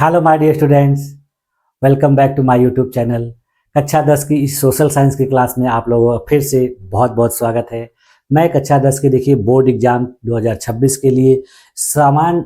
Hello my dear students, welcome back to my YouTube channel. कक्षा 10 की इस social science की क्लास में आप लोगों का फिर से बहुत बहुत स्वागत है। मैं कक्षा 10 के देखिए बोर्ड एग्जाम 2026 के लिए समान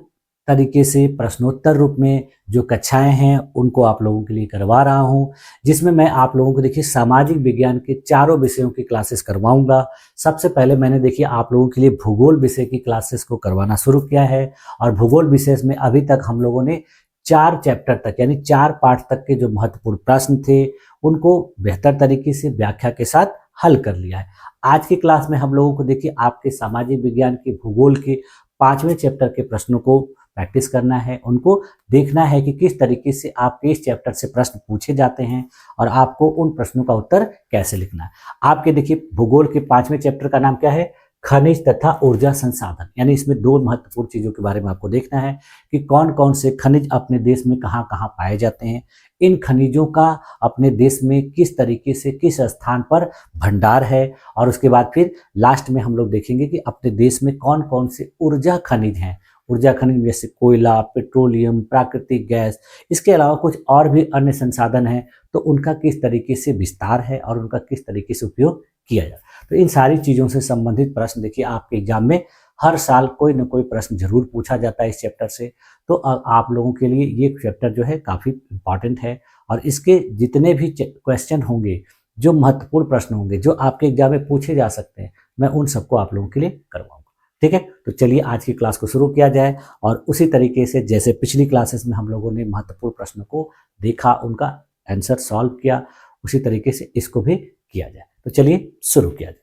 तरीके से प्रश्नोत्तर रूप में जो कक्षाएं हैं उनको आप लोगों के लिए करवा रहा हूं, जिसमें मैं आप लोगों को देखिए सामाजिक विज्ञान के चारों विषयों की क्लासेस करवाऊंगा। सबसे पहले मैंने देखिए आप लोगों के लिए भूगोल विषय की क्लासेस को करवाना शुरू किया है और भूगोल विषय में अभी तक हम लोगों ने 4 चैप्टर तक यानी 4 पार्ट तक के जो महत्वपूर्ण प्रश्न थे उनको बेहतर तरीके से व्याख्या के साथ हल कर लिया है। आज की क्लास में हम लोगों को देखिए आपके सामाजिक विज्ञान के भूगोल के 5वें चैप्टर के प्रश्नों को प्रैक्टिस करना है। उनको देखना है कि किस तरीके से आपके इस चैप्टर से प्रश्न पूछे जाते हैं और आपको उन प्रश्नों का उत्तर कैसे लिखना है। आपके देखिए भूगोल के 5वें चैप्टर का नाम क्या है? खनिज तथा ऊर्जा संसाधन। यानी इसमें 2 महत्वपूर्ण चीजों के बारे में आपको देखना है कि कौन कौन से खनिज अपने देश में कहाँ कहाँ पाए जाते हैं, इन खनिजों का अपने देश में किस तरीके से किस स्थान पर भंडार है, और उसके बाद फिर लास्ट में हम लोग देखेंगे कि अपने देश में कौन कौन से ऊर्जा खनिज हैं। ऊर्जा खनिज जैसे कोयला, पेट्रोलियम, प्राकृतिक गैस, इसके अलावा कुछ और भी अन्य संसाधन हैं, तो उनका किस तरीके से विस्तार है और उनका किस तरीके से उपयोग किया जाए। तो इन सारी चीज़ों से संबंधित प्रश्न देखिए आपके एग्जाम में हर साल कोई ना कोई प्रश्न जरूर पूछा जाता है इस चैप्टर से। तो आप लोगों के लिए ये चैप्टर जो है काफ़ी इम्पॉर्टेंट है और इसके जितने भी क्वेश्चन होंगे, जो महत्वपूर्ण प्रश्न होंगे, जो आपके एग्जाम में पूछे जा सकते हैं, मैं उन सबको आप लोगों के लिए करवाऊंगा। ठीक है, तो चलिए आज की क्लास को शुरू किया जाए और उसी तरीके से जैसे पिछली क्लासेस में हम लोगों ने महत्वपूर्ण प्रश्नों को देखा, उनका आंसर सॉल्व किया, उसी तरीके से इसको भी किया जाए। तो चलिए शुरू किया जाए।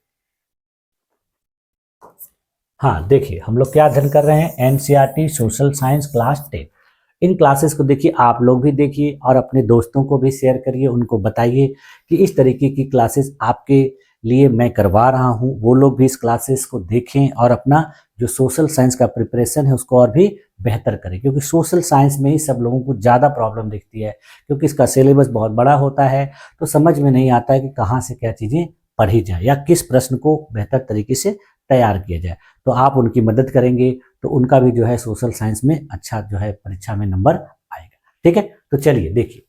हाँ देखिए, हम लोग क्या अध्ययन कर रहे हैं? NCERT social science class 10। इन क्लासेस को देखिए आप लोग भी देखिए और अपने दोस्तों को भी शेयर करिए, उनको बताइए कि इस तरीके की क्लासेस आपके लिए मैं करवा रहा हूँ। वो लोग भी इस क्लासेस को देखें और अपना जो सोशल साइंस का प्रिपरेशन है उसको और भी बेहतर करें, क्योंकि सोशल साइंस में ही सब लोगों को ज़्यादा प्रॉब्लम दिखती है, क्योंकि इसका सिलेबस बहुत बड़ा होता है, तो समझ में नहीं आता है कि कहाँ से क्या चीज़ें पढ़ी जाए या किस प्रश्न को बेहतर तरीके से तैयार किया जाए। तो आप उनकी मदद करेंगे तो उनका भी जो है सोशल साइंस में अच्छा जो है परीक्षा में नंबर आएगा। ठीक है, तो चलिए देखिए,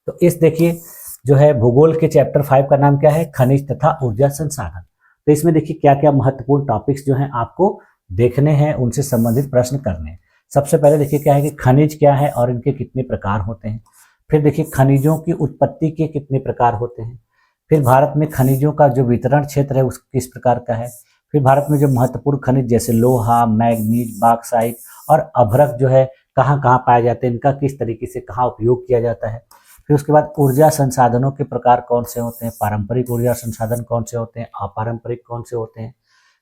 तो इस देखिए जो है भूगोल के चैप्टर 5 का नाम क्या है? खनिज तथा ऊर्जा संसाधन। तो इसमें देखिए क्या क्या महत्वपूर्ण टॉपिक्स जो हैं आपको देखने हैं, उनसे संबंधित प्रश्न करने हैं। सबसे पहले देखिए क्या है कि खनिज क्या है और इनके कितने प्रकार होते हैं। फिर देखिए खनिजों की उत्पत्ति के कितने प्रकार होते हैं। फिर भारत में खनिजों का जो वितरण क्षेत्र है उस किस प्रकार का है। फिर भारत में जो महत्वपूर्ण खनिज जैसे लोहा, मैग्नीज, बॉक्साइट और अभ्रक जो है कहाँ कहाँ पाए जाते हैं, इनका किस तरीके से कहाँ उपयोग किया जाता है। फिर उसके बाद ऊर्जा संसाधनों के प्रकार कौन से होते हैं, पारंपरिक ऊर्जा संसाधन कौन से होते हैं, अपारंपरिक कौन से होते हैं।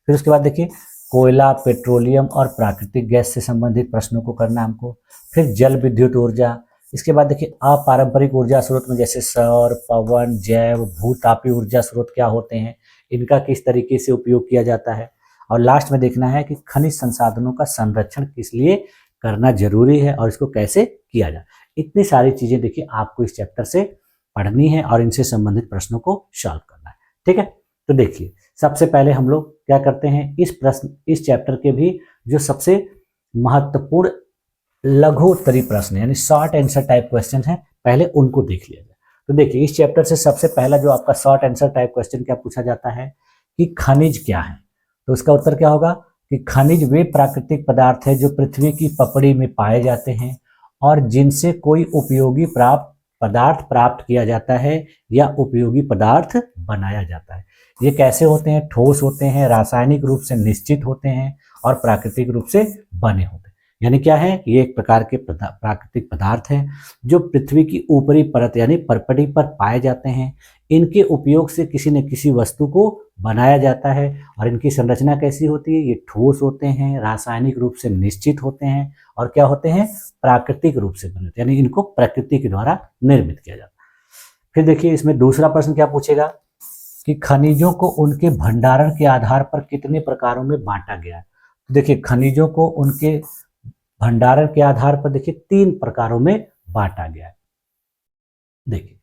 फिर उसके बाद देखिए कोयला, पेट्रोलियम और प्राकृतिक गैस से संबंधित प्रश्नों को करना हमको। फिर जल विद्युत ऊर्जा। इसके बाद देखिए अपारंपरिक ऊर्जा स्रोत में जैसे सौर, पवन, जैव, भूतापीय ऊर्जा स्रोत क्या होते हैं, इनका किस तरीके से उपयोग किया जाता है। और लास्ट में देखना है कि खनिज संसाधनों का संरक्षण किस लिए करना जरूरी है और इसको कैसे किया जाए। इतनी सारी चीजें देखिए आपको इस चैप्टर से पढ़नी है और इनसे संबंधित प्रश्नों को सॉल्व करना है। ठीक है, तो देखिए सबसे पहले हम लोग क्या करते हैं, इस चैप्टर के भी जो सबसे महत्वपूर्ण लघु उत्तरीय प्रश्न यानी शॉर्ट आंसर टाइप क्वेश्चन है, पहले उनको देख लिया जाए। तो देखिए इस चैप्टर से सबसे पहला जो आपका शॉर्ट आंसर टाइप क्वेश्चन क्या पूछा जाता है कि खनिज क्या है। तो इसका उत्तर क्या होगा कि खनिज वे प्राकृतिक पदार्थ है जो पृथ्वी की पपड़ी में पाए जाते हैं और जिनसे कोई उपयोगी पदार्थ प्राप्त किया जाता है या उपयोगी पदार्थ बनाया जाता है। ये कैसे होते हैं? ठोस होते हैं, रासायनिक रूप से निश्चित होते हैं और प्राकृतिक रूप से बने होते हैं। यानी क्या है? ये एक प्रकार के प्राकृतिक पदार्थ हैं जो पृथ्वी की ऊपरी परत यानी परपटी पर पाए जाते हैं। इनके उपयोग से किसी न किसी वस्तु को बनाया जाता है और इनकी संरचना कैसी होती है? ये ठोस होते हैं, रासायनिक रूप से निश्चित होते हैं और क्या होते हैं? प्राकृतिक रूप से बने होते हैं, यानी इनको प्रकृति के द्वारा निर्मित किया जाता है। फिर देखिए इसमें दूसरा प्रश्न क्या पूछेगा कि खनिजों को उनके भंडारण के आधार पर कितने प्रकारों में बांटा गया है। तो देखिए खनिजों को उनके भंडारण के आधार पर देखिए 3 प्रकारों में बांटा गया है। देखिए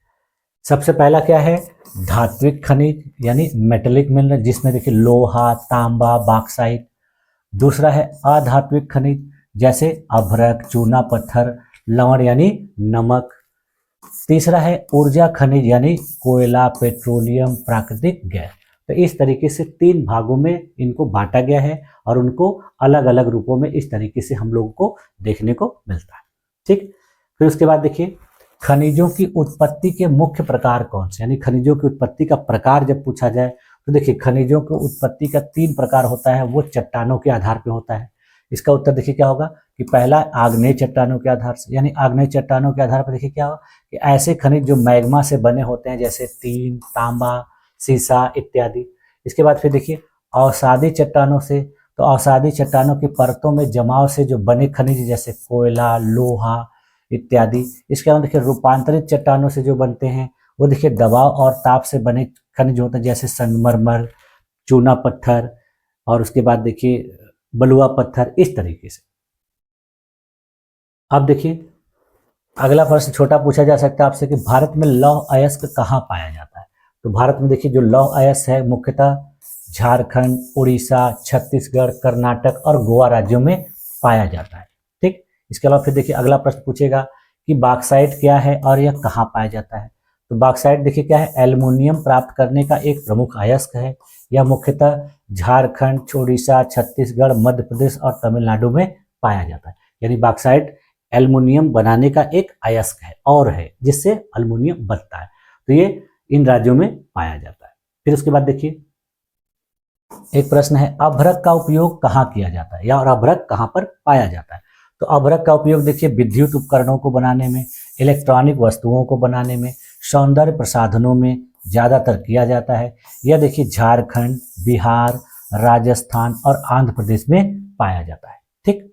सबसे पहला क्या है? धात्विक खनिज यानी मेटेलिक मिनरल, जिसमें देखिए लोहा, तांबा, बॉक्साइट। दूसरा है अधात्विक खनिज जैसे अभ्रक, चूना पत्थर, लवण यानी नमक। तीसरा है ऊर्जा खनिज यानी कोयला, पेट्रोलियम, प्राकृतिक गैस। तो इस तरीके से 3 भागों में इनको बांटा गया है और उनको अलग अलग रूपों में इस तरीके से हम लोगों को देखने को मिलता है। ठीक, फिर उसके बाद देखिए खनिजों की उत्पत्ति के मुख्य प्रकार कौन से, यानी खनिजों की उत्पत्ति का प्रकार जब पूछा जाए तो देखिए खनिजों की उत्पत्ति का 3 प्रकार होता है, वो चट्टानों के आधार पर होता है। इसका उत्तर देखिए क्या होगा कि पहला आग्नेय चट्टानों के आधार से, यानी आग्नेय चट्टानों के आधार पर देखिए क्या होगा कि ऐसे खनिज जो मैग्मा से बने होते हैं जैसे तीन, तांबा, सीसा इत्यादि। इसके बाद फिर देखिए अवसादी चट्टानों से, तो अवसादी चट्टानों की परतों में जमाव से जो बने खनिज जैसे कोयला, लोहा इत्यादि। इसके अलावा देखिए रूपांतरित चट्टानों से जो बनते हैं वो देखिए दबाव और ताप से बने खनिज होते हैं जैसे संगमरमर, चूना पत्थर और उसके बाद देखिए बलुआ पत्थर, इस तरीके से। अब देखिए अगला प्रश्न छोटा पूछा जा सकता है आपसे कि भारत में लौह अयस्क कहाँ पाया जाता है। तो भारत में देखिए जो लौह अयस्क है मुख्यतः झारखंड, उड़ीसा, छत्तीसगढ़, कर्नाटक और गोवा राज्यों में पाया जाता है। ठीक, इसके अलावा फिर देखिए अगला प्रश्न पूछेगा कि बॉक्साइट क्या है और यह कहाँ पाया जाता है। तो बॉक्साइट देखिए क्या है, एल्युमिनियम प्राप्त करने का एक प्रमुख अयस्क है। यह मुख्यतः झारखंड, उड़ीसा, छत्तीसगढ़, मध्य प्रदेश और तमिलनाडु में पाया जाता है। यानी बॉक्साइट एल्युमिनियम बनाने का एक अयस्क है और है जिससे एल्युमिनियम बनता है। तो ये इन राज्यों में पाया जाता है। फिर उसके बाद देखिए एक प्रश्न है अभ्रक का उपयोग कहाँ किया जाता है या और अभ्रक कहाँ पर पाया जाता है। तो अभ्रक का उपयोग देखिए विद्युत उपकरणों को बनाने में, इलेक्ट्रॉनिक वस्तुओं को बनाने में, सौंदर्य प्रसाधनों में ज्यादातर किया जाता है। यह देखिए झारखंड, बिहार, राजस्थान और आंध्र प्रदेश में पाया जाता है। ठीक,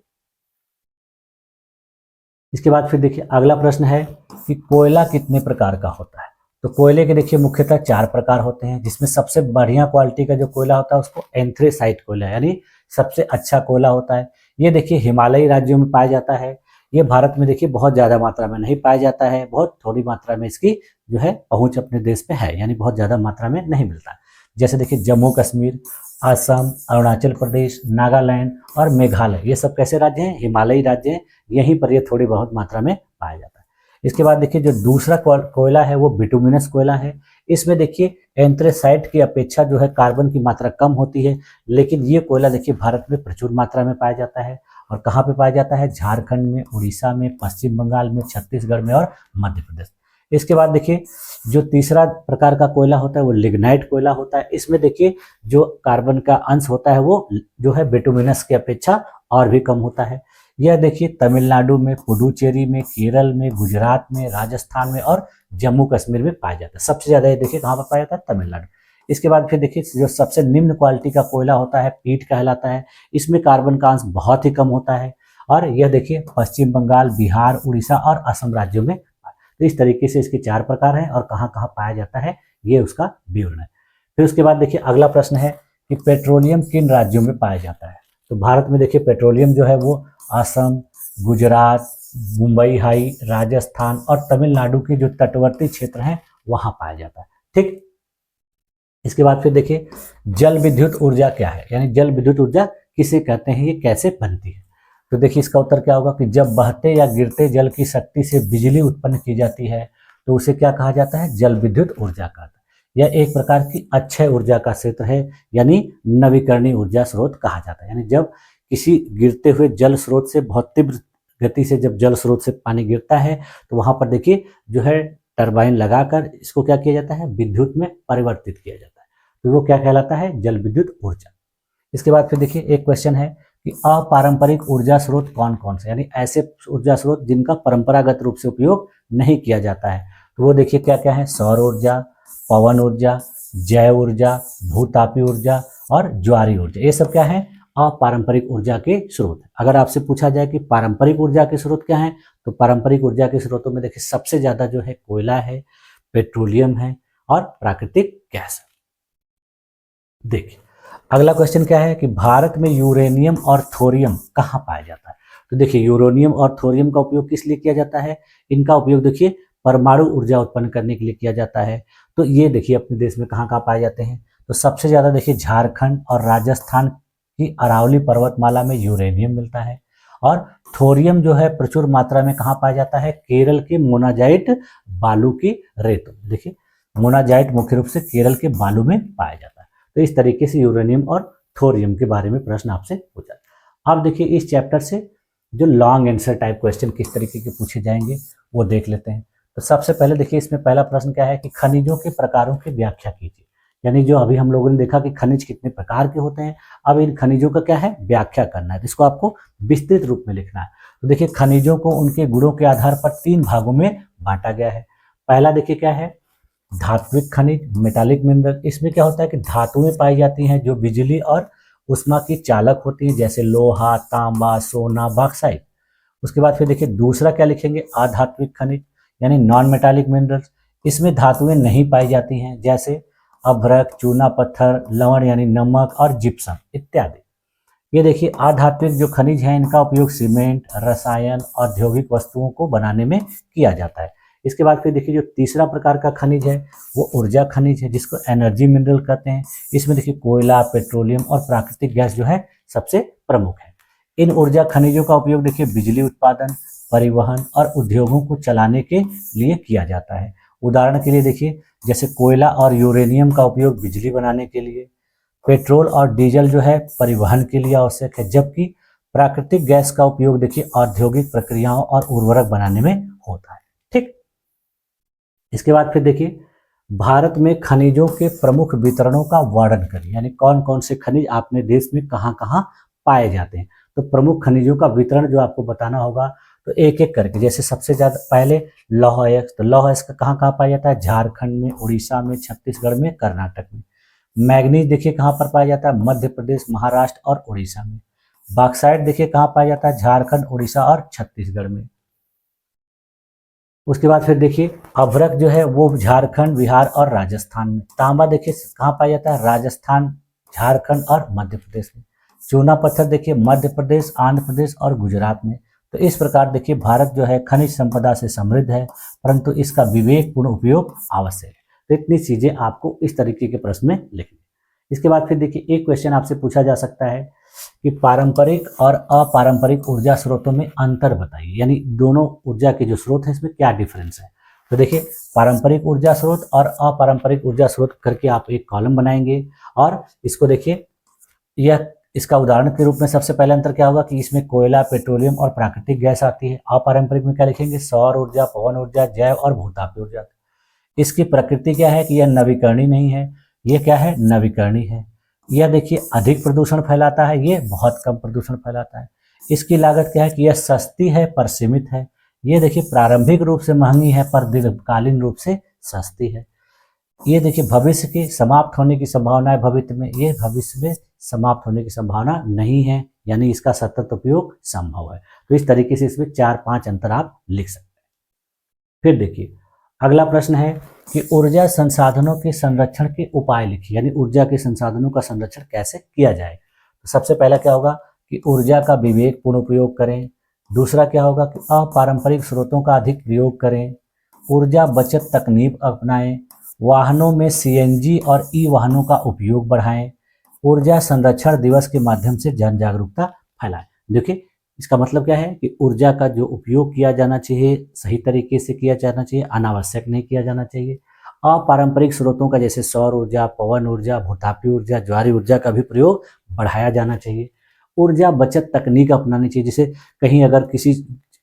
इसके बाद फिर देखिए अगला प्रश्न है कि कोयला कितने प्रकार का होता है। तो कोयले के देखिए मुख्यतः 4 प्रकार होते हैं, जिसमें सबसे बढ़िया क्वालिटी का जो कोयला होता है उसको एंथ्रेसाइट कोयला यानी सबसे अच्छा कोयला होता है। ये देखिए हिमालयी राज्यों में पाया जाता है। ये भारत में देखिए बहुत ज़्यादा मात्रा में नहीं पाया जाता है, बहुत थोड़ी मात्रा में इसकी जो है पहुँच अपने देश में है, यानी बहुत ज़्यादा मात्रा में नहीं मिलता। जैसे देखिए जम्मू कश्मीर, असम, अरुणाचल प्रदेश, नागालैंड और मेघालय, ये सब कैसे राज्य हैं, हिमालयी राज्य हैं, यहीं पर ये थोड़ी बहुत मात्रा में पाया जाता है। इसके बाद देखिए जो दूसरा कोयला है वो बिटुमिनस कोयला है। इसमें देखिए एंथ्रेसाइट की अपेक्षा जो है कार्बन की मात्रा कम होती है, लेकिन ये कोयला देखिए भारत में प्रचुर मात्रा में पाया जाता है। और कहाँ पे पाया जाता है, झारखंड में, उड़ीसा में, पश्चिम बंगाल में, छत्तीसगढ़ में और मध्य प्रदेश। इसके बाद देखिए जो तीसरा प्रकार का कोयला होता है वो लिग्नाइट कोयला होता है। इसमें देखिए जो कार्बन का अंश होता है वो जो है बिटुमिनस की अपेक्षा और भी कम होता है। यह देखिए तमिलनाडु में, पुडुचेरी में, केरल में, गुजरात में, राजस्थान में और जम्मू कश्मीर में पाया जाता है। सबसे ज्यादा ये देखिए कहाँ पर पाया जाता है, तमिलनाडु। इसके बाद फिर देखिए जो सबसे निम्न क्वालिटी का कोयला होता है पीट कहलाता है। इसमें कार्बन का अंश बहुत ही कम होता है और यह देखिए पश्चिम बंगाल, बिहार, उड़ीसा और असम राज्यों में। तो इस तरीके से इसके 4 प्रकार हैं और कहाँ कहाँ पाया जाता है ये उसका विवरण है। फिर उसके बाद देखिए अगला प्रश्न है कि पेट्रोलियम किन राज्यों में पाया जाता है। तो भारत में देखिए पेट्रोलियम जो है वो असम, गुजरात, मुंबई हाई, राजस्थान और तमिलनाडु के जो तटवर्ती क्षेत्र हैं वहां पाया जाता है। ठीक, इसके बाद फिर देखिए जल विद्युत ऊर्जा क्या है, यानी जल विद्युत ऊर्जा किसे कहते हैं, ये कैसे बनती है। तो देखिए इसका उत्तर क्या होगा कि जब बहते या गिरते जल की शक्ति से बिजली उत्पन्न की जाती है तो उसे क्या कहा जाता है, जल विद्युत ऊर्जा कहता है। यह एक प्रकार की अक्षय ऊर्जा का क्षेत्र है, यानी नवीकरणीय ऊर्जा स्रोत कहा जाता है। यानी जब किसी गिरते हुए जल स्रोत से बहुत तीव्र गति से जब जल स्रोत से पानी गिरता है तो वहां पर देखिए जो है टरबाइन लगाकर इसको क्या किया जाता है, विद्युत में परिवर्तित किया जाता है। तो वो क्या कहलाता है, जल विद्युत ऊर्जा। इसके बाद फिर देखिए एक क्वेश्चन है कि अपारंपरिक ऊर्जा स्रोत कौन कौन से, यानी ऐसे ऊर्जा स्रोत जिनका परंपरागत रूप से उपयोग नहीं किया जाता है। तो वो देखिए क्या क्या है, सौर ऊर्जा, पवन ऊर्जा, जैव ऊर्जा, भूतापी ऊर्जा और ज्वारी ऊर्जा। ये सब क्या है, अपारंपरिक ऊर्जा के स्रोत। अगर आपसे पूछा जाए कि पारंपरिक ऊर्जा के स्रोत क्या है, तो पारंपरिक ऊर्जा के स्रोतों में देखिए सबसे ज्यादा जो है कोयला है, पेट्रोलियम है और प्राकृतिक गैस है। देखिए अगला क्वेश्चन क्या है कि भारत में यूरेनियम और थोरियम कहाँ पाया जाता है। तो देखिए यूरेनियम और थोरियम का उपयोग किस लिए किया जाता है, इनका उपयोग देखिए परमाणु ऊर्जा उत्पन्न करने के लिए किया जाता है। तो ये देखिए अपने देश में कहाँ कहाँ पाए जाते हैं, तो सबसे ज्यादा देखिए झारखंड और राजस्थान की अरावली पर्वतमाला में यूरेनियम मिलता है और थोरियम जो है प्रचुर मात्रा में कहाँ पाया जाता है? केरल के मोनाजाइट बालू की रेत। देखिए मोनाजाइट मुख्य रूप से केरल के बालू में पाया जाता है। तो इस तरीके से यूरेनियम और थोरियम के बारे में प्रश्न आपसे पूछा। अब देखिए इस चैप्टर से जो लॉन्ग आंसर टाइप क्वेश्चन किस तरीके के पूछे जाएंगे वो देख लेते हैं। तो सबसे पहले देखिए इसमें पहला प्रश्न क्या है कि खनिजों के प्रकारों की व्याख्या कीजिए। यानी जो अभी हम लोगों ने देखा कि खनिज कितने प्रकार के होते हैं, अब इन खनिजों का क्या है? व्याख्या करना है। इसको आपको विस्तृत रूप में लिखना है। तो देखिए खनिजों को उनके गुणों के आधार पर 3 भागों में बांटा गया है। पहला देखिए क्या है? धात्विक खनिज, मेटालिक मिनरल। इसमें क्या होता है कि धातुएं पाई जाती हैं जो बिजली और उष्मा की चालक होती हैं, जैसे लोहा, तांबा, सोना, बॉक्साइट। उसके बाद फिर देखिए दूसरा क्या लिखेंगे? अधात्विक खनिज यानी नॉन मेटालिक मिनरल्स। इसमें धातुएं नहीं पाई जाती हैं, जैसे अभ्रक, चूना पत्थर, लवण यानी नमक और जिप्सम इत्यादि। ये देखिए अधात्विक जो खनिज हैं इनका उपयोग सीमेंट, रसायन, औद्योगिक वस्तुओं को बनाने में किया जाता है। इसके बाद फिर देखिए जो तीसरा प्रकार का खनिज है वो ऊर्जा खनिज है, जिसको एनर्जी मिनरल कहते हैं। इसमें देखिए कोयला, पेट्रोलियम और प्राकृतिक गैस जो है सबसे प्रमुख है। इन ऊर्जा खनिजों का उपयोग देखिए बिजली उत्पादन, परिवहन और उद्योगों को चलाने के लिए किया जाता है। उदाहरण के लिए देखिए जैसे कोयला और यूरेनियम का उपयोग बिजली बनाने के लिए, पेट्रोल और डीजल जो है परिवहन के लिए आवश्यक है, जबकि प्राकृतिक गैस का उपयोग देखिए औद्योगिक प्रक्रियाओं और उर्वरक बनाने में होता है। ठीक, इसके बाद फिर देखिए भारत में खनिजों के प्रमुख वितरणों का वर्णन करिए। यानी कौन कौन से खनिज अपने देश में कहाँ कहाँ पाए जाते हैं। तो प्रमुख खनिजों का वितरण जो आपको बताना होगा, तो एक एक करके। जैसे सबसे ज्यादा पहले लौह अयस्क। तो लौह अयस्क कहाँ कहाँ पाया जाता है? झारखंड में, उड़ीसा में, छत्तीसगढ़ में, कर्नाटक में। मैग्नीज देखिए कहाँ पर पाया जाता है? मध्य प्रदेश, महाराष्ट्र और उड़ीसा में। बॉक्साइट देखिए कहाँ पाया जाता है? झारखंड, उड़ीसा और छत्तीसगढ़ में। उसके बाद फिर देखिए अभ्रक जो है वो झारखंड, बिहार और राजस्थान में। तांबा देखिए कहाँ पाया जाता है? राजस्थान, झारखंड और मध्य प्रदेश में। चूना पत्थर देखिए मध्य प्रदेश, आंध्र प्रदेश और गुजरात में। तो इस प्रकार देखिए भारत जो है खनिज संपदा से समृद्ध है, परंतु इसका विवेकपूर्ण उपयोग आवश्यक है। तो इतनी चीजें आपको इस तरीके के प्रश्न में लिखनी। इसके बाद फिर देखिए एक क्वेश्चन आपसे पूछा जा सकता है कि पारंपरिक और अपारंपरिक ऊर्जा स्रोतों में अंतर बताइए। यानी दोनों ऊर्जा के जो स्रोत हैं इसमें क्या डिफरेंस है। तो देखिए पारंपरिक ऊर्जा स्रोत और अपारंपरिक ऊर्जा स्रोत करके आप एक कॉलम बनाएंगे और इसको देखिए यह इसका उदाहरण के रूप में सबसे पहले अंतर क्या होगा कि इसमें कोयला, पेट्रोलियम और प्राकृतिक गैस आती है। अपारंपरिक में क्या लिखेंगे? सौर ऊर्जा, पवन ऊर्जा, जैव और भूतापीय ऊर्जा। इसकी प्रकृति क्या है कि यह नवीकरणीय नहीं है। ये क्या है? नवीकरणीय है। यह देखिए अधिक प्रदूषण फैलाता है, ये बहुत कम प्रदूषण फैलाता है। इसकी लागत क्या है कि यह सस्ती है पर सीमित है। ये देखिए प्रारंभिक रूप से महंगी है पर दीर्घकालीन रूप से सस्ती है। ये देखिए भविष्य के समाप्त होने की संभावना है भविष्य में, ये भविष्य में समाप्त होने की संभावना नहीं है, यानी इसका सतत उपयोग संभव है। तो इस तरीके से इसमें 4-5 अंतर आप लिख सकते हैं। फिर देखिए अगला प्रश्न है कि ऊर्जा संसाधनों के संरक्षण के उपाय लिखिए। यानी ऊर्जा के संसाधनों का संरक्षण कैसे किया जाए। तो सबसे पहला क्या होगा कि ऊर्जा का विवेकपूर्ण उपयोग करें। दूसरा क्या होगा कि अपारंपरिक स्रोतों का अधिक प्रयोग करें। ऊर्जा बचत तकनीक अपनाएं। वाहनों में सीएनजी और ई वाहनों का उपयोग बढ़ाएं। ऊर्जा संरक्षण दिवस के माध्यम से जन जागरूकता फैलाएं। देखिए इसका मतलब क्या है कि ऊर्जा का जो उपयोग किया जाना चाहिए सही तरीके से किया जाना चाहिए, अनावश्यक नहीं किया जाना चाहिए। अपारंपरिक स्रोतों का जैसे सौर ऊर्जा, पवन ऊर्जा, भूतापीय ऊर्जा, ज्वारीय ऊर्जा का भी प्रयोग बढ़ाया जाना चाहिए। ऊर्जा बचत तकनीक अपनानी चाहिए। जैसे कहीं अगर किसी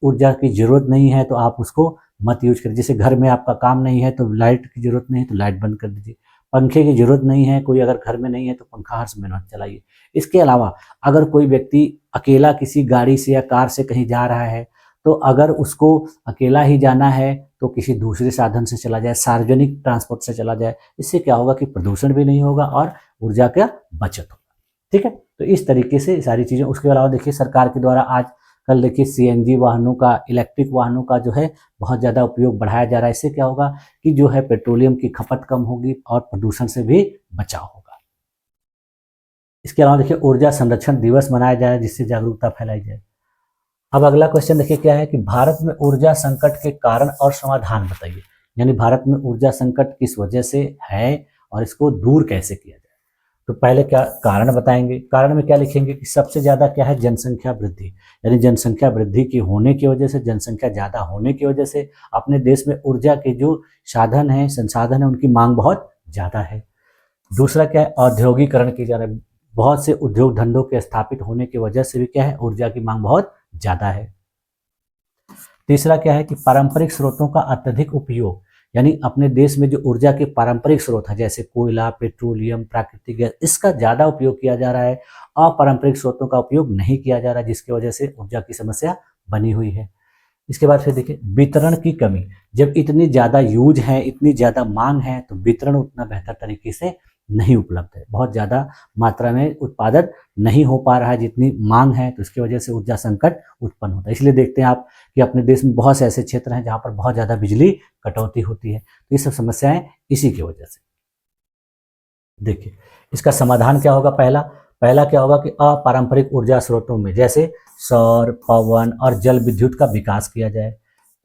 ऊर्जा की जरूरत नहीं है तो आप उसको मत यूज करिए। जैसे घर में आपका काम नहीं है तो लाइट की जरूरत नहीं है तो लाइट बंद कर दीजिए। पंखे की जरूरत नहीं है, कोई अगर घर में नहीं है तो पंखा हर समय मत चलाइए। इसके अलावा अगर कोई व्यक्ति अकेला किसी गाड़ी से या कार से कहीं जा रहा है तो अगर उसको अकेला ही जाना है तो किसी दूसरे साधन से चला जाए, सार्वजनिक ट्रांसपोर्ट से चला जाए। इससे क्या होगा कि प्रदूषण भी नहीं होगा और ऊर्जा का बचत होगा। ठीक है, तो इस तरीके से सारी चीजें। उसके अलावा देखिए सरकार के द्वारा आज कल देखिए सीएनजी वाहनों का, इलेक्ट्रिक वाहनों का जो है बहुत ज़्यादा उपयोग बढ़ाया जा रहा है। इससे क्या होगा कि जो है पेट्रोलियम की खपत कम होगी और प्रदूषण से भी बचाव होगा। इसके अलावा देखिए ऊर्जा संरक्षण दिवस मनाया जाए जिससे जागरूकता फैलाई जाए। अब अगला क्वेश्चन देखिए क्या है कि भारत में ऊर्जा संकट के कारण और समाधान बताइए। यानी भारत में ऊर्जा संकट किस वजह से है और इसको दूर कैसे किया जाए। तो पहले क्या कारण बताएंगे, कारण में क्या लिखेंगे कि सबसे ज़्यादा क्या है, जनसंख्या वृद्धि, यानी जनसंख्या वृद्धि की होने की वजह से, जनसंख्या ज़्यादा होने की वजह से अपने देश में ऊर्जा के जो साधन हैं, संसाधन हैं, उनकी मांग बहुत ज़्यादा है। दूसरा क्या है, औद्योगिकरण की जा रहा है, बहुत से उद्योग धंधों के स्थापित होने की वजह से भी क्या है, ऊर्जा की मांग बहुत ज़्यादा है। तीसरा क्या है कि पारंपरिक स्रोतों का अत्यधिक उपयोग, यानी अपने देश में जो ऊर्जा के पारंपरिक स्रोत है जैसे कोयला, पेट्रोलियम, प्राकृतिक गैस, इसका ज़्यादा उपयोग किया जा रहा है, अपारंपरिक स्रोतों का उपयोग नहीं किया जा रहा, जिसकी वजह से ऊर्जा की समस्या बनी हुई है। इसके बाद फिर देखिए वितरण की कमी, जब इतनी ज़्यादा यूज है, इतनी ज़्यादा मांग है, तो वितरण उतना बेहतर तरीके से नहीं उपलब्ध है, बहुत ज़्यादा मात्रा में उत्पादन नहीं हो पा रहा है जितनी मांग है, तो इसकी वजह से ऊर्जा संकट उत्पन्न होता है। इसलिए देखते हैं आप कि अपने देश में बहुत से ऐसे क्षेत्र हैं जहाँ पर बहुत ज़्यादा बिजली कटौती होती है, तो ये सब समस्याएं इसी की वजह से। देखिए इसका समाधान क्या होगा, पहला क्या होगा कि अपारंपरिक ऊर्जा स्रोतों में जैसे सौर, पवन और जल विद्युत का विकास किया जाए,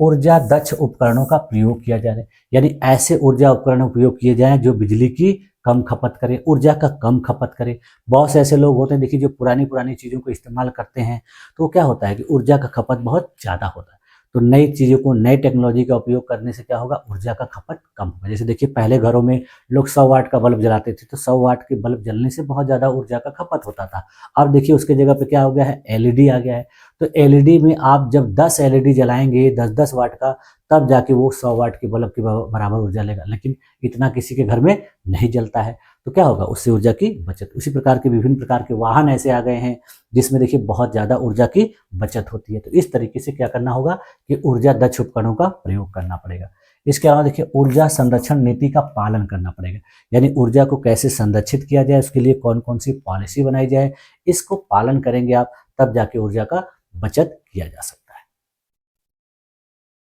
ऊर्जा दक्ष उपकरणों का प्रयोग किया जाए, यानी ऐसे ऊर्जा उपकरण उपयोग किए जाएं जो बिजली की कम खपत करें, ऊर्जा का कम खपत करें। बहुत से ऐसे लोग होते हैं देखिए जो पुरानी पुरानी चीज़ों को इस्तेमाल करते हैं, तो क्या होता है कि ऊर्जा का खपत बहुत ज़्यादा होता है। तो नई चीज़ों को, नई टेक्नोलॉजी का उपयोग करने से क्या होगा, ऊर्जा का खपत कम होगा। जैसे देखिए पहले घरों में लोग 100 वाट का बल्ब जलाते थे, तो 100 वाट के बल्ब जलने से बहुत ज़्यादा ऊर्जा का खपत होता था। अब देखिए उसके जगह पे क्या हो गया है, एलईडी आ गया है। तो एलईडी में आप जब 10 एलईडी जलाएंगे 10-10 वाट का, तब जाके वो 100 वाट के बल्ब के बराबर ऊर्जा लेगा, लेकिन इतना किसी के घर में नहीं जलता है, तो क्या होगा, उससे ऊर्जा की बचत। उसी प्रकार के विभिन्न प्रकार के वाहन ऐसे आ गए हैं जिसमें देखिए बहुत ज़्यादा ऊर्जा की बचत होती है। तो इस तरीके से क्या करना होगा कि ऊर्जा दक्ष उपकरणों का प्रयोग करना पड़ेगा। इसके अलावा देखिए ऊर्जा संरक्षण नीति का पालन करना पड़ेगा, यानी ऊर्जा को कैसे संरक्षित किया जाए, उसके लिए कौन कौन सी पॉलिसी बनाई जाए, इसको पालन करेंगे आप, तब जाके ऊर्जा का बचत किया जा सकता है।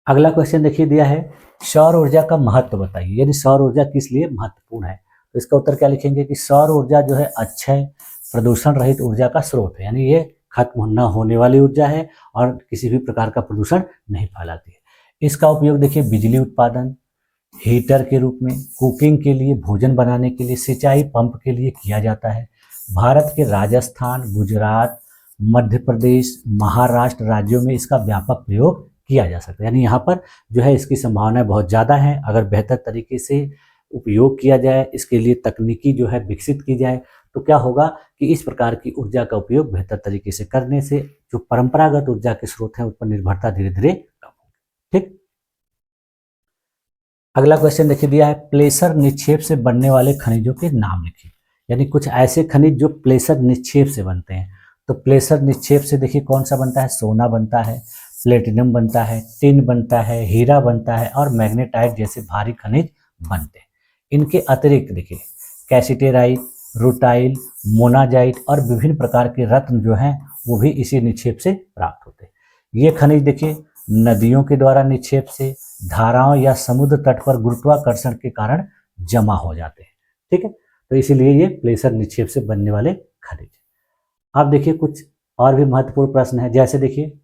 अगला क्वेश्चन देखिए दिया है, सौर ऊर्जा का महत्व बताइए, यानी सौर ऊर्जा किस लिए महत्वपूर्ण है। तो इसका उत्तर क्या लिखेंगे कि सौर ऊर्जा जो है अक्षय प्रदूषण रहित ऊर्जा का स्रोत है, यानी ये खत्म न होने वाली ऊर्जा है और किसी भी प्रकार का प्रदूषण नहीं फैलाती है। इसका उपयोग देखिए बिजली उत्पादन, हीटर के रूप में, कुकिंग के लिए, भोजन बनाने के लिए, सिंचाई पंप के लिए किया जाता है। भारत के राजस्थान, गुजरात, मध्य प्रदेश, महाराष्ट्र राज्यों में इसका व्यापक प्रयोग किया जा सकता है, यानी यहाँ पर जो है इसकी संभावनाएं बहुत ज़्यादा हैं। अगर बेहतर तरीके से उपयोग किया जाए, इसके लिए तकनीकी जो है विकसित की जाए, तो क्या होगा कि इस प्रकार की ऊर्जा का उपयोग बेहतर तरीके से करने से जो परंपरागत ऊर्जा के स्रोत हैं उस पर निर्भरता धीरे धीरे कम होगी। ठीक, अगला क्वेश्चन देखिए दिया है, प्लेसर निक्षेप से बनने वाले खनिजों के नाम लिखिए, यानी कुछ ऐसे खनिज जो प्लेसर निक्षेप से बनते हैं। तो प्लेसर निक्षेप से देखिए कौन सा बनता है, सोना बनता है, प्लेटिनम बनता है, टिन बनता है, हीरा बनता है और मैग्नेटाइट जैसे भारी खनिज बनते हैं। इनके अतिरिक्त देखिए कैसिटेराइट, रूटाइल, मोनाजाइट और विभिन्न प्रकार के रत्न जो हैं वो भी इसी निक्षेप से प्राप्त होते हैं। ये खनिज देखिए नदियों के द्वारा निक्षेप से, धाराओं या समुद्र तट पर गुरुत्वाकर्षण के कारण जमा हो जाते हैं। ठीक है, तो इसीलिए ये प्लेसर निक्षेप से बनने वाले खनिज। अब देखिए कुछ और भी महत्वपूर्ण प्रश्न है, जैसे देखिए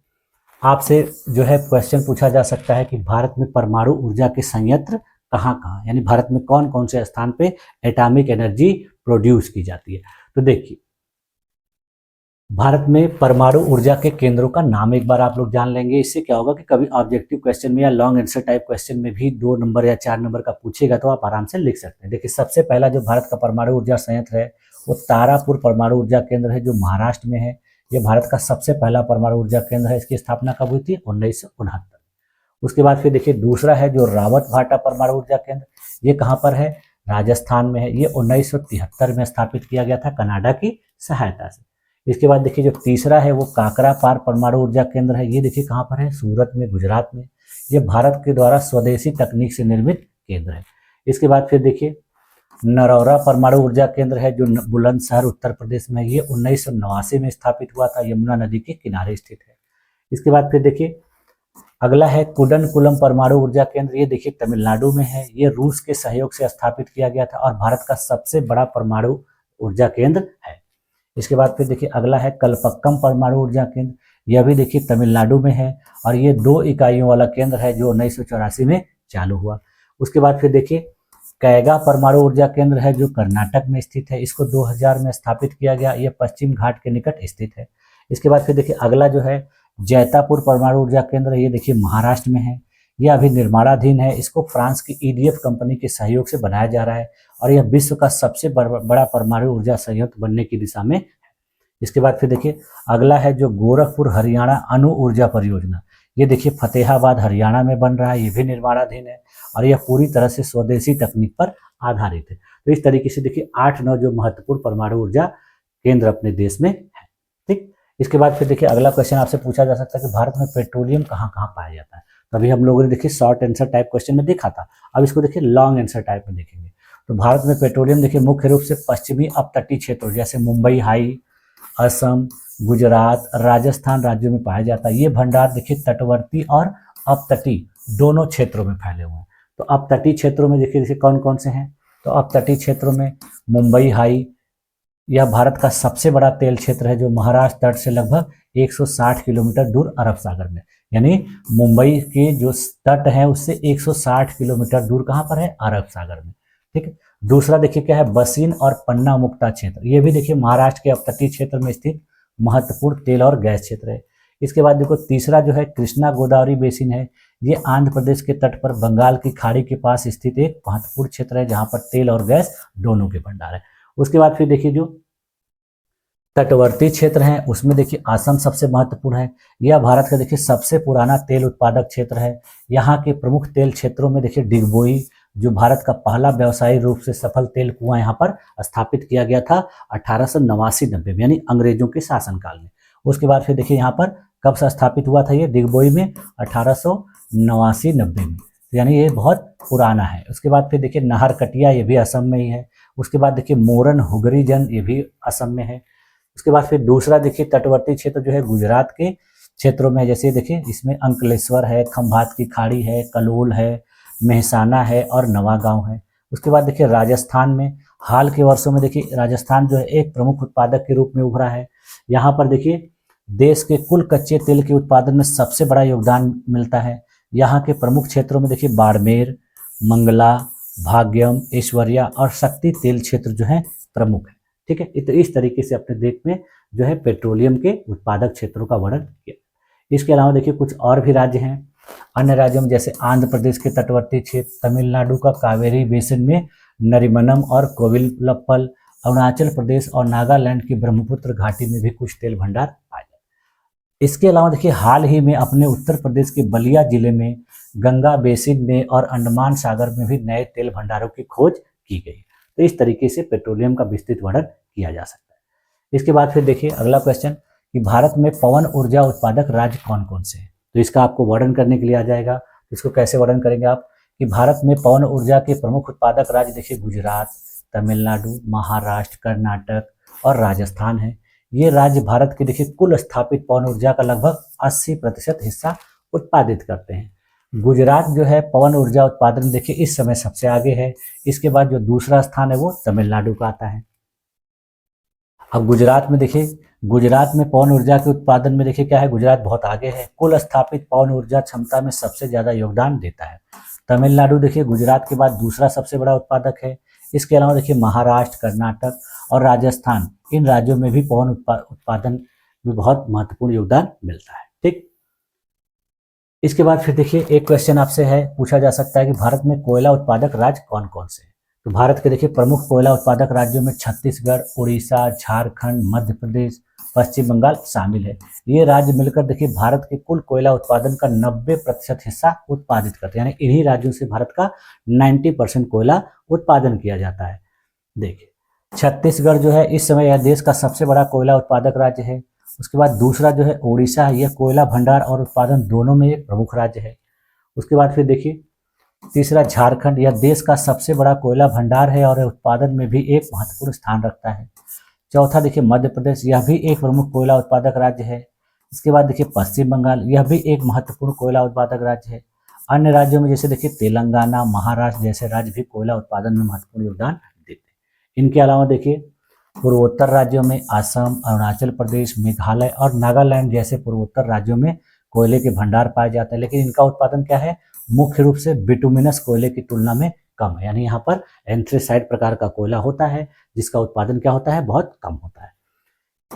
आपसे जो है क्वेश्चन पूछा जा सकता है कि भारत में परमाणु ऊर्जा के संयंत्र कहाँ कहाँ, यानी भारत में कौन कौन से स्थान पे एटॉमिक एनर्जी प्रोड्यूस की जाती है। तो देखिए भारत में परमाणु ऊर्जा के केंद्रों का नाम एक बार आप लोग जान लेंगे, इससे क्या होगा कि कभी ऑब्जेक्टिव क्वेश्चन में या लॉन्ग आंसर टाइप क्वेश्चन में भी 2 नंबर या 4 नंबर का पूछेगा तो आप आराम से लिख सकते हैं। देखिए सबसे पहला जो भारत का परमाणु ऊर्जा संयंत्र है वो तारापुर परमाणु ऊर्जा केंद्र है जो महाराष्ट्र में है। ये भारत का सबसे पहला परमाणु ऊर्जा केंद्र है। इसकी स्थापना कब हुई थी, 1969। उसके बाद फिर देखिए दूसरा है जो रावत भाटा परमाणु ऊर्जा केंद्र, ये कहाँ पर है, राजस्थान में है। ये 1973 में स्थापित किया गया था कनाडा की सहायता से। इसके बाद देखिए जो तीसरा है वो काकरा पार परमाणु ऊर्जा केंद्र है, ये देखिए कहाँ पर है, सूरत में, गुजरात में। ये भारत के द्वारा स्वदेशी तकनीक से निर्मित केंद्र है। इसके बाद फिर देखिए नरौरा परमाणु ऊर्जा केंद्र है जो बुलंदशहर उत्तर प्रदेश में, ये 1989 में स्थापित हुआ था, यमुना नदी के किनारे स्थित है। इसके बाद फिर देखिए अगला है कुडनकुलम परमाणु ऊर्जा केंद्र, ये देखिए तमिलनाडु में है। ये रूस के सहयोग से स्थापित किया गया था और भारत का सबसे बड़ा परमाणु ऊर्जा केंद्र है। इसके बाद फिर देखिए अगला है कलपक्कम परमाणु ऊर्जा केंद्र, यह भी देखिए तमिलनाडु में है और ये 2 इकाइयों वाला केंद्र है जो 1984 में चालू हुआ। उसके बाद फिर देखिए कैगा परमाणु ऊर्जा केंद्र है जो कर्नाटक में स्थित है, इसको 2000 में स्थापित किया गया, यह पश्चिम घाट के निकट स्थित है। इसके बाद फिर देखिए अगला जो है जैतापुर परमाणु ऊर्जा केंद्र, ये देखिए महाराष्ट्र में है, यह अभी निर्माणाधीन है, इसको फ्रांस की EDF कंपनी के सहयोग से बनाया जा रहा है और यह विश्व का सबसे बड़ा परमाणु ऊर्जा संयंत्र बनने की दिशा में है। इसके बाद फिर देखिए अगला है जो गोरखपुर हरियाणा अणु ऊर्जा परियोजना, ये देखिए फतेहाबाद हरियाणा में बन रहा है, ये भी निर्माणाधीन है और यह पूरी तरह से स्वदेशी तकनीक पर आधारित है। तो इस तरीके से देखिए 8-9 जो महत्वपूर्ण परमाणु ऊर्जा केंद्र अपने देश में है। ठीक, इसके बाद फिर देखिए अगला क्वेश्चन आपसे पूछा जा सकता है कि भारत में पेट्रोलियम कहाँ कहाँ पाया जाता है। तो अभी हम लोगों ने देखिए शॉर्ट आंसर टाइप क्वेश्चन में देखा था, अब इसको देखिए लॉन्ग आंसर टाइप में देखेंगे। तो भारत में पेट्रोलियम देखिए मुख्य रूप से पश्चिमी अपतटीय क्षेत्रों जैसे मुंबई हाई, असम, गुजरात, राजस्थान राज्यों में पाया जाता है। ये भंडार देखिए तटवर्ती और अपतटीय दोनों क्षेत्रों में फैले हुए हैं। तो अपतटीय क्षेत्रों में देखिए कौन कौन से हैं, तो अपतटीय क्षेत्रों में मुंबई हाई, यह भारत का सबसे बड़ा तेल क्षेत्र है जो महाराष्ट्र तट से लगभग 160 किलोमीटर दूर अरब सागर में, यानी मुंबई के जो तट है उससे 160 किलोमीटर दूर कहाँ पर है, अरब सागर में। ठीक है, दूसरा देखिए क्या है बसीन और पन्ना मुक्ता क्षेत्र, ये भी देखिए महाराष्ट्र के अपतटीय क्षेत्र में स्थित महत्वपूर्ण तेल और गैस क्षेत्र है। इसके बाद देखो तीसरा जो है कृष्णा गोदावरी बेसिन है, ये आंध्र प्रदेश के तट पर बंगाल की खाड़ी के पास स्थित एक महत्वपूर्ण क्षेत्र है जहां पर तेल और गैस दोनों के भंडार है। उसके बाद फिर देखिए जो तटवर्ती क्षेत्र हैं उसमें देखिए असम सबसे महत्वपूर्ण है, यह भारत का देखिए सबसे पुराना तेल उत्पादक क्षेत्र है। यहाँ के प्रमुख तेल क्षेत्रों में देखिए डिगबोई जो भारत का पहला व्यवसायिक रूप से सफल तेल कुआं यहाँ पर स्थापित किया गया था 1889-90 में, यानी अंग्रेजों के शासनकाल में। उसके बाद फिर देखिए यहाँ पर कब से स्थापित हुआ था ये डिगबोई में 1889-90 में, यानी ये बहुत पुराना है। उसके बाद फिर देखिए नाहरकटिया, ये भी असम में ही है। उसके बाद देखिए मोरन हुगरीजन, ये भी असम में है। उसके बाद फिर दूसरा देखिए तटवर्ती क्षेत्र जो है गुजरात के क्षेत्रों में, जैसे देखिए इसमें अंकलेश्वर है, खंभात की खाड़ी है, कलोल है, मेहसाना है और नवागांव है। उसके बाद देखिए राजस्थान में हाल के वर्षों में देखिए राजस्थान जो है एक प्रमुख उत्पादक के रूप में उभरा है। यहाँ पर देखिए देश के कुल कच्चे तेल के उत्पादन में सबसे बड़ा योगदान मिलता है। यहाँ के प्रमुख क्षेत्रों में देखिए बाड़मेर, मंगला, भाग्यम, ऐश्वर्या और शक्ति तेल क्षेत्र जो है प्रमुख है। ठीक है, तो इस तरीके से अपने देश में जो है पेट्रोलियम के उत्पादक क्षेत्रों का वर्णन किया। इसके अलावा देखिए कुछ और भी राज्य हैं अन्य राज्यों में, जैसे आंध्र प्रदेश के तटवर्ती क्षेत्र, तमिलनाडु का कावेरी बेसिन में नरिमनम और कोविलप्पल, अरुणाचल प्रदेश और नागालैंड की ब्रह्मपुत्र घाटी में भी कुछ तेल भंडार पाए जाते। इसके अलावा देखिए हाल ही में अपने उत्तर प्रदेश के बलिया जिले में, गंगा बेसिन में और अंडमान सागर में भी नए तेल भंडारों की खोज की गई। तो इस तरीके से पेट्रोलियम का विस्तृत वर्णन किया जा सकता है। इसके बाद फिर देखिए अगला क्वेश्चन कि भारत में पवन ऊर्जा उत्पादक राज्य कौन कौन से हैं। तो इसका आपको वर्णन करने के लिए आ जाएगा। इसको कैसे वर्णन करेंगे आप कि भारत में पवन ऊर्जा के प्रमुख उत्पादक राज्य देखिए गुजरात, तमिलनाडु, महाराष्ट्र, कर्नाटक और राजस्थान है। ये राज्य भारत के देखिए कुल स्थापित पवन ऊर्जा का लगभग 80% हिस्सा उत्पादित करते हैं। गुजरात जो है पवन ऊर्जा उत्पादन देखिए इस समय सबसे आगे है। इसके बाद जो दूसरा स्थान है वो तमिलनाडु का आता है। अब गुजरात में देखिए, गुजरात में पवन ऊर्जा के उत्पादन में देखिए क्या है, गुजरात बहुत आगे है, कुल स्थापित पवन ऊर्जा क्षमता में सबसे ज्यादा योगदान देता है। तमिलनाडु देखिए गुजरात के बाद दूसरा सबसे बड़ा उत्पादक है। इसके अलावा देखिए महाराष्ट्र, कर्नाटक और राजस्थान, इन राज्यों में भी पवन उत्पादन में बहुत महत्वपूर्ण योगदान मिलता है। ठीक, इसके बाद फिर देखिए एक क्वेश्चन आपसे है पूछा जा सकता है कि भारत में कोयला उत्पादक राज्य कौन कौन से हैं। तो भारत के देखिए प्रमुख कोयला उत्पादक राज्यों में छत्तीसगढ़, उड़ीसा, झारखंड, मध्य प्रदेश, पश्चिम बंगाल शामिल है। ये राज्य मिलकर देखिए भारत के कुल कोयला उत्पादन का 90% हिस्सा उत्पादित करते हैं, यानी इन्हीं राज्यों से भारत का 90% कोयला उत्पादन किया जाता है। देखिए छत्तीसगढ़ जो है इस समय यह देश का सबसे बड़ा कोयला उत्पादक राज्य है। उसके बाद दूसरा जो है उड़ीसा है, यह कोयला भंडार और उत्पादन दोनों में एक प्रमुख राज्य है। उसके बाद फिर देखिए तीसरा झारखंड, यह देश का सबसे बड़ा कोयला भंडार है और उत्पादन में भी एक महत्वपूर्ण स्थान रखता है। चौथा देखिए मध्य प्रदेश, यह भी एक प्रमुख कोयला उत्पादक राज्य है। इसके बाद देखिए पश्चिम बंगाल, यह भी एक महत्वपूर्ण कोयला उत्पादक राज्य है। अन्य राज्यों में जैसे देखिए तेलंगाना, महाराष्ट्र जैसे राज्य भी कोयला उत्पादन में महत्वपूर्ण योगदान देते हैं। इनके अलावा देखिए पूर्वोत्तर राज्यों में असम, अरुणाचल प्रदेश, मेघालय और नागालैंड जैसे पूर्वोत्तर राज्यों में कोयले के भंडार पाए जाते हैं, लेकिन इनका उत्पादन क्या है, मुख्य रूप से बिटुमिनस कोयले की तुलना में कम है, यानी यहाँ पर एंथ्रेसाइट प्रकार का कोयला होता है जिसका उत्पादन क्या होता है, बहुत कम होता है।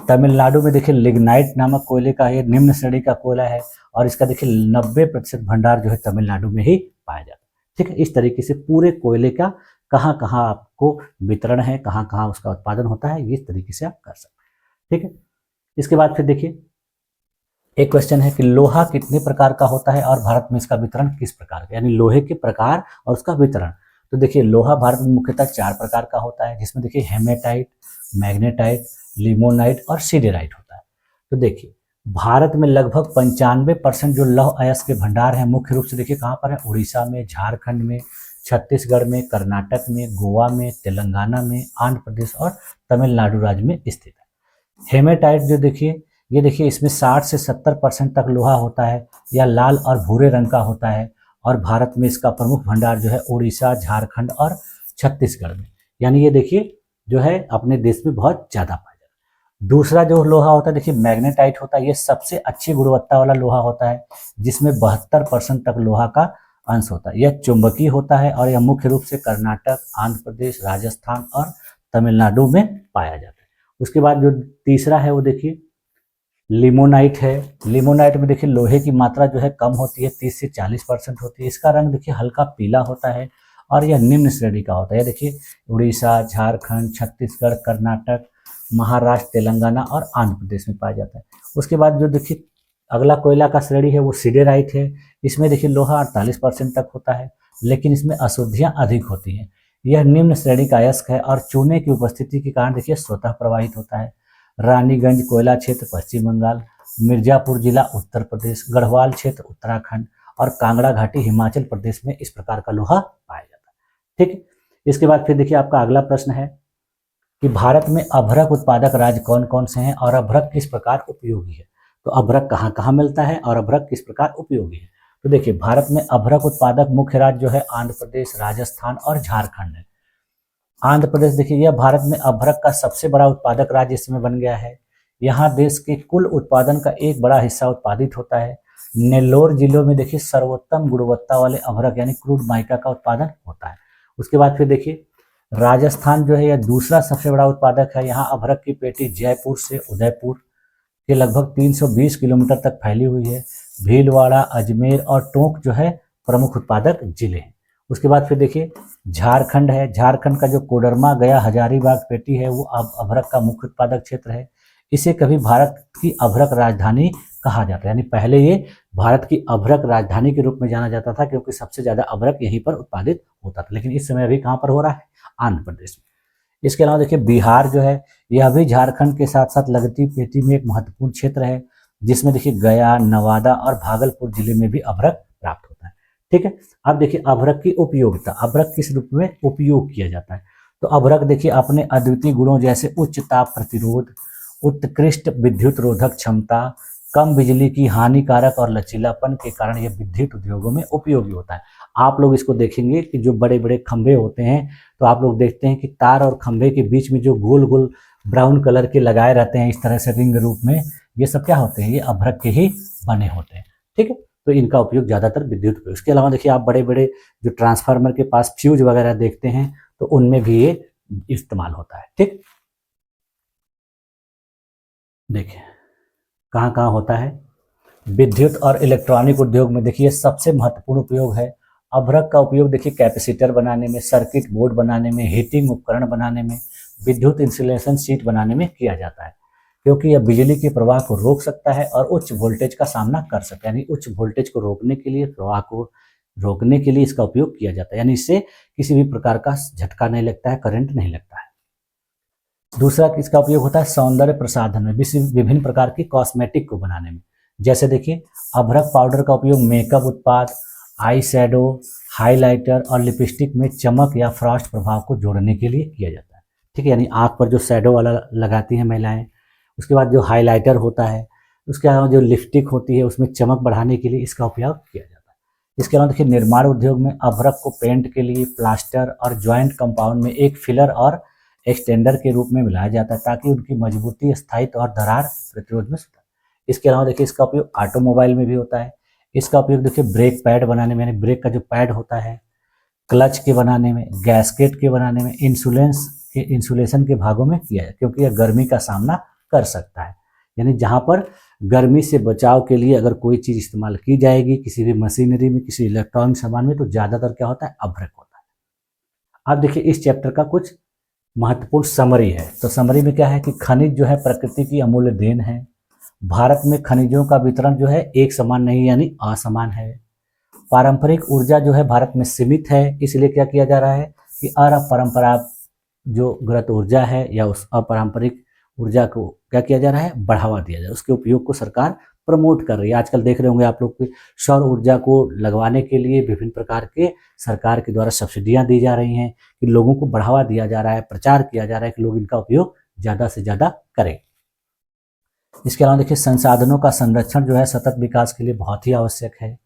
तमिलनाडु में देखिए लिग्नाइट नामक कोयले का ये निम्न श्रेणी का कोयला है और इसका देखिए 90% भंडार जो है तमिलनाडु में ही पाया जाता है। ठीक है, इस तरीके से पूरे कोयले का कहाँ कहाँ आपको वितरण है, कहाँ कहाँ उसका उत्पादन होता है, इस तरीके से आप कर सकते हैं। ठीक है, इसके बाद फिर देखिए एक क्वेश्चन है कि लोहा कितने प्रकार का होता है और भारत में इसका वितरण किस प्रकार का, यानी लोहे के प्रकार और उसका वितरण। तो देखिए लोहा भारत में मुख्यतः 4 प्रकार का होता है, जिसमें देखिए हेमेटाइट, मैग्नेटाइट, लिमोनाइट और सीडेराइट होता है। तो देखिए भारत में लगभग 95% जो लौह अयस्क के भंडार हैं मुख्य रूप से देखिए कहाँ पर है, उड़ीसा में, झारखंड में, छत्तीसगढ़ में, कर्नाटक में, गोवा में, तेलंगाना में, आंध्र प्रदेश और तमिलनाडु राज्य में स्थित है। हेमेटाइट जो देखिए ये देखिए इसमें 60 से 70% तक लोहा होता है, या लाल और भूरे रंग का होता है और भारत में इसका प्रमुख भंडार जो है उड़ीसा, झारखंड और छत्तीसगढ़ में, यानी ये देखिए जो है अपने देश में बहुत ज़्यादा पाया जाता है। दूसरा जो लोहा होता है देखिए मैग्नेटाइट होता है, ये सबसे अच्छी गुणवत्ता वाला लोहा होता है जिसमें 72% तक लोहा का अंश होता है। यह चुंबकीय होता है और यह मुख्य रूप से कर्नाटक, आंध्र प्रदेश, राजस्थान और तमिलनाडु में पाया जाता है। उसके बाद जो तीसरा है वो देखिए लिमोनाइट है। लिमोनाइट में देखिए लोहे की मात्रा जो है कम होती है, 30 से 40% होती है। इसका रंग देखिए हल्का पीला होता है और यह निम्न श्रेणी का होता है। देखिए उड़ीसा, झारखंड, छत्तीसगढ़, कर्नाटक, महाराष्ट्र, तेलंगाना और आंध्र प्रदेश में पाया जाता है। उसके बाद जो देखिए अगला कोयला का श्रेणी है वो सीडेराइट है। इसमें देखिए लोहा 48% तक होता है, लेकिन इसमें अशुद्धियाँ अधिक होती हैं। यह निम्न श्रेणी का अयस्क है और चूने की उपस्थिति के कारण देखिए स्वतः प्रवाहित होता है। रानीगंज कोयला क्षेत्र पश्चिम बंगाल, मिर्जापुर जिला उत्तर प्रदेश, गढ़वाल क्षेत्र उत्तराखंड और कांगड़ा घाटी हिमाचल प्रदेश में इस प्रकार का लोहा पाया जाता है। ठीक है, इसके बाद फिर देखिए आपका अगला प्रश्न है कि भारत में अभ्रक उत्पादक राज्य कौन कौन से हैं और अभ्रक किस प्रकार उपयोगी है। तो अभ्रक कहाँ कहाँ मिलता है और अभ्रक किस प्रकार उपयोगी है। तो देखिए भारत में अभ्रक उत्पादक मुख्य राज्य जो है आंध्र प्रदेश, राजस्थान और झारखंड है। आंध्र प्रदेश देखिए यह भारत में अभ्रक का सबसे बड़ा उत्पादक राज्य इस समय बन गया है। यहाँ देश के कुल उत्पादन का एक बड़ा हिस्सा उत्पादित होता है। नेल्लोर जिलों में देखिए सर्वोत्तम गुणवत्ता वाले अभ्रक यानी क्रूड माइका का उत्पादन होता है। उसके बाद फिर देखिए राजस्थान जो है यह दूसरा सबसे बड़ा उत्पादक है। यहाँ अभ्रक की पेटी जयपुर से उदयपुर के लगभग 320 किलोमीटर तक फैली हुई है। भीलवाड़ा, अजमेर और टोंक जो है प्रमुख उत्पादक जिले हैं। उसके बाद फिर देखिए झारखंड है। झारखंड का जो कोडरमा, गया, हजारीबाग पेटी है वो अब अभ्रक का मुख्य उत्पादक क्षेत्र है। इसे कभी भारत की अभ्रक राजधानी कहा जाता है, यानी पहले ये भारत की अभ्रक राजधानी के रूप में जाना जाता था क्योंकि सबसे ज़्यादा अभ्रक यहीं पर उत्पादित होता था, लेकिन इस समय अभी कहाँ पर हो रहा है, आंध्र प्रदेश में। इसके अलावा देखिए बिहार जो है यह भी झारखंड के साथ साथ लगती पेटी में एक महत्वपूर्ण क्षेत्र है, जिसमें देखिए गया, नवादा और भागलपुर जिले में भी अभ्रक प्राप्त होता है। ठीक है, अब देखिए अभ्रक की उपयोगिता, अभ्रक किस रूप में उपयोग किया जाता है। तो अभ्रक देखिए अपने अद्वितीय गुणों जैसे उच्च ताप प्रतिरोध, उत्कृष्ट विद्युत रोधक क्षमता, कम बिजली की हानिकारक और लचीलापन के कारण यह विद्युत उद्योगों में उपयोगी होता है। आप लोग इसको देखेंगे कि जो बड़े बड़े खंभे होते हैं तो आप लोग देखते हैं कि तार और खंभे के बीच में जो गोल गोल ब्राउन कलर के लगाए रहते हैं इस तरह से रिंग रूप में, ये सब क्या होते हैं, ये अभ्रक के ही बने होते हैं। ठीक है, तो इनका उपयोग ज़्यादातर विद्युत उपयोग। इसके अलावा देखिए आप बड़े बड़े जो ट्रांसफार्मर के पास फ्यूज वगैरह देखते हैं तो उनमें भी ये इस्तेमाल होता है। ठीक, देखिए कहाँ कहाँ होता है, विद्युत और इलेक्ट्रॉनिक उद्योग में देखिए सबसे महत्वपूर्ण उपयोग है। अभ्रक का उपयोग देखिए कैपेसिटर बनाने में, सर्किट बोर्ड बनाने में, हीटिंग उपकरण बनाने में, विद्युत इंसुलेशन शीट बनाने में किया जाता है, क्योंकि यह बिजली के प्रवाह को रोक सकता है और उच्च वोल्टेज का सामना कर सकता है। यानी उच्च वोल्टेज को रोकने के लिए, प्रवाह को रोकने के लिए इसका उपयोग किया जाता है, यानी इससे किसी भी प्रकार का झटका नहीं लगता है, करंट नहीं लगता है। दूसरा इसका उपयोग होता है सौंदर्य प्रसाधन में, विभिन्न प्रकार की कॉस्मेटिक को बनाने में। जैसे देखिए अभ्रक पाउडर का उपयोग मेकअप उत्पाद, आई शैडो, हाइलाइटर और लिपस्टिक में चमक या फ्रॉस्ट प्रभाव को जोड़ने के लिए किया जाता है। ठीक है, यानी आँख पर जो शैडो वाला लगाती हैं महिलाएं, उसके बाद जो हाइलाइटर होता है, उसके अलावा जो लिपस्टिक होती है उसमें चमक बढ़ाने के लिए इसका उपयोग किया जाता है। इसके अलावा देखिए निर्माण उद्योग में अभ्रक को पेंट के लिए, प्लास्टर और ज्वाइंट कंपाउंड में एक फिलर और एक्सटेंडर के रूप में मिलाया जाता है ताकि उनकी मजबूती, स्थायित्व और दरार प्रतिरोध में सुधार। इसके अलावा देखिए इसका उपयोग ऑटोमोबाइल में भी होता है। इसका उपयोग देखिए ब्रेक पैड बनाने में, यानी ब्रेक का जो पैड होता है, क्लच के बनाने में, गैस्केट के बनाने में, इंसुलेशन के भागों में किया है, क्योंकि यह गर्मी का सामना कर सकता है। यानी जहाँ पर गर्मी से बचाव के लिए अगर कोई चीज़ इस्तेमाल की जाएगी किसी भी मशीनरी में, किसी इलेक्ट्रॉनिक सामान में, तो ज़्यादातर क्या होता है, अभ्रक होता है। अब देखिए इस चैप्टर का कुछ महत्वपूर्ण समरी है। तो समरी में क्या है कि खनिज जो है प्रकृति की अमूल्य देन है। भारत में खनिजों का वितरण जो है एक समान नहीं यानी असमान है। पारंपरिक ऊर्जा जो है भारत में सीमित है, इसलिए क्या किया जा रहा है कि अपरंपरा जो ग्रत ऊर्जा है या उस अपारंपरिक ऊर्जा को क्या किया जा रहा है, बढ़ावा दिया जा रहा है। उसके उपयोग को सरकार प्रमोट कर रही है। आजकल देख रहे होंगे आप लोग कि सौर ऊर्जा को लगवाने के लिए विभिन्न प्रकार के सरकार के द्वारा सब्सिडियां दी जा रही हैं, कि लोगों को बढ़ावा दिया जा रहा है, प्रचार किया जा रहा है कि लोग इनका उपयोग ज़्यादा से ज़्यादा करें। इसके अलावा देखिए संसाधनों का संरक्षण जो है सतत विकास के लिए बहुत ही आवश्यक है।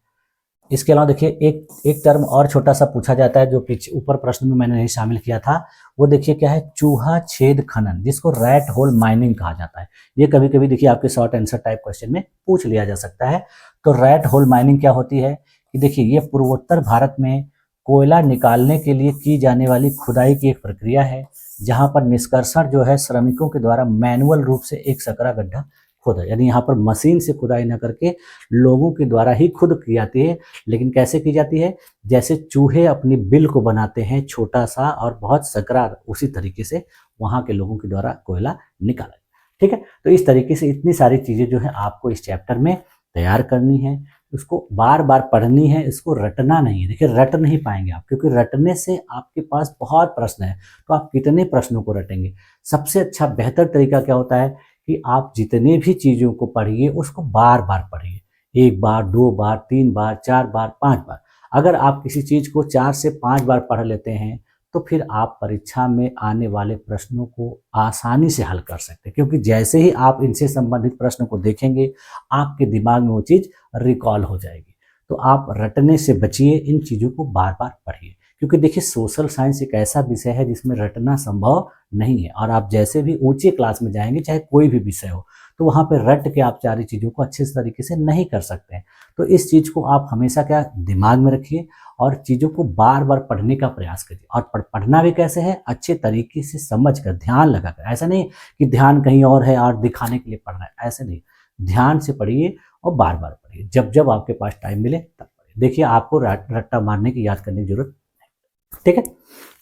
इसके अलावा देखिए एक टर्म और छोटा सा पूछा जाता है जो पीछे ऊपर प्रश्न में मैंने नहीं शामिल किया था, वो देखिए क्या है, चूहा छेद खनन, जिसको रैट होल माइनिंग कहा जाता है। ये कभी कभी देखिए आपके शॉर्ट आंसर टाइप क्वेश्चन में पूछ लिया जा सकता है। तो रैट होल माइनिंग क्या होती है कि देखिए ये पूर्वोत्तर भारत में कोयला निकालने के लिए की जाने वाली खुदाई की एक प्रक्रिया है, जहाँ पर निष्कर्षण जो है श्रमिकों के द्वारा मैनुअल रूप से एक सकरा गड्ढा खुदा, यानी यहाँ पर मशीन से खुदाई न करके लोगों के द्वारा ही खुद की जाती है। लेकिन कैसे की जाती है, जैसे चूहे अपनी बिल को बनाते हैं छोटा सा और बहुत सकरा, उसी तरीके से वहाँ के लोगों के द्वारा कोयला निकाला। ठीक है, तो इस तरीके से इतनी सारी चीज़ें जो है आपको इस चैप्टर में तैयार करनी है, उसको बार बार पढ़नी है, इसको रटना नहीं है। देखिए रट नहीं पाएंगे आप, क्योंकि रटने से आपके पास बहुत प्रश्न है, तो आप कितने प्रश्नों को रटेंगे। सबसे अच्छा बेहतर तरीका क्या होता है कि आप जितने भी चीज़ों को पढ़िए उसको बार बार पढ़िए, 1 बार 2 बार 3 बार 4 बार 5 बार। अगर आप किसी चीज़ को 4 से 5 बार पढ़ लेते हैं तो फिर आप परीक्षा में आने वाले प्रश्नों को आसानी से हल कर सकते हैं, क्योंकि जैसे ही आप इनसे संबंधित प्रश्न को देखेंगे आपके दिमाग में वो चीज़ रिकॉल हो जाएगी। तो आप रटने से बचिए, इन चीज़ों को बार बार पढ़िए, क्योंकि देखिए सोशल साइंस एक ऐसा विषय है जिसमें रटना संभव नहीं है। और आप जैसे भी ऊंचे क्लास में जाएंगे, चाहे कोई भी विषय हो, तो वहाँ पे रट के आप सारी चीज़ों को अच्छे तरीके से नहीं कर सकते हैं। तो इस चीज़ को आप हमेशा क्या दिमाग में रखिए और चीज़ों को बार बार पढ़ने का प्रयास करिए। और पढ़ना भी कैसे है, अच्छे तरीके से समझ कर, ध्यान लगाकर। ऐसा नहीं कि ध्यान कहीं और है और दिखाने के लिए पढ़ना है, ऐसे नहीं। ध्यान से पढ़िए और बार बार पढ़िए, जब जब आपके पास टाइम मिले तब पढ़िए। देखिए आपको रट्टा मारने की, याद करने की जरूरत नहीं। ठीक है,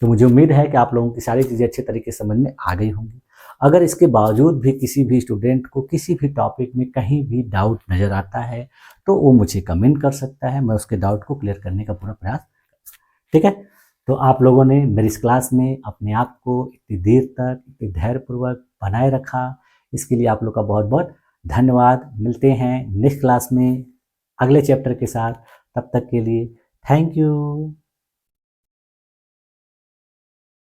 तो मुझे उम्मीद है कि आप लोगों की सारी चीज़ें अच्छे तरीके से समझ में आ गई होंगी। अगर इसके बावजूद भी किसी भी स्टूडेंट को किसी भी टॉपिक में कहीं भी डाउट नज़र आता है तो वो मुझे कमेंट कर सकता है, मैं उसके डाउट को क्लियर करने का पूरा प्रयास। ठीक है, तो आप लोगों ने मेरी इस क्लास में अपने आप को इतनी देर तक इतनी धैर्यपूर्वक बनाए रखा, इसके लिए आप लोग का बहुत बहुत धन्यवाद। मिलते हैं नेक्स्ट क्लास में अगले चैप्टर के साथ, तब तक के लिए थैंक यू।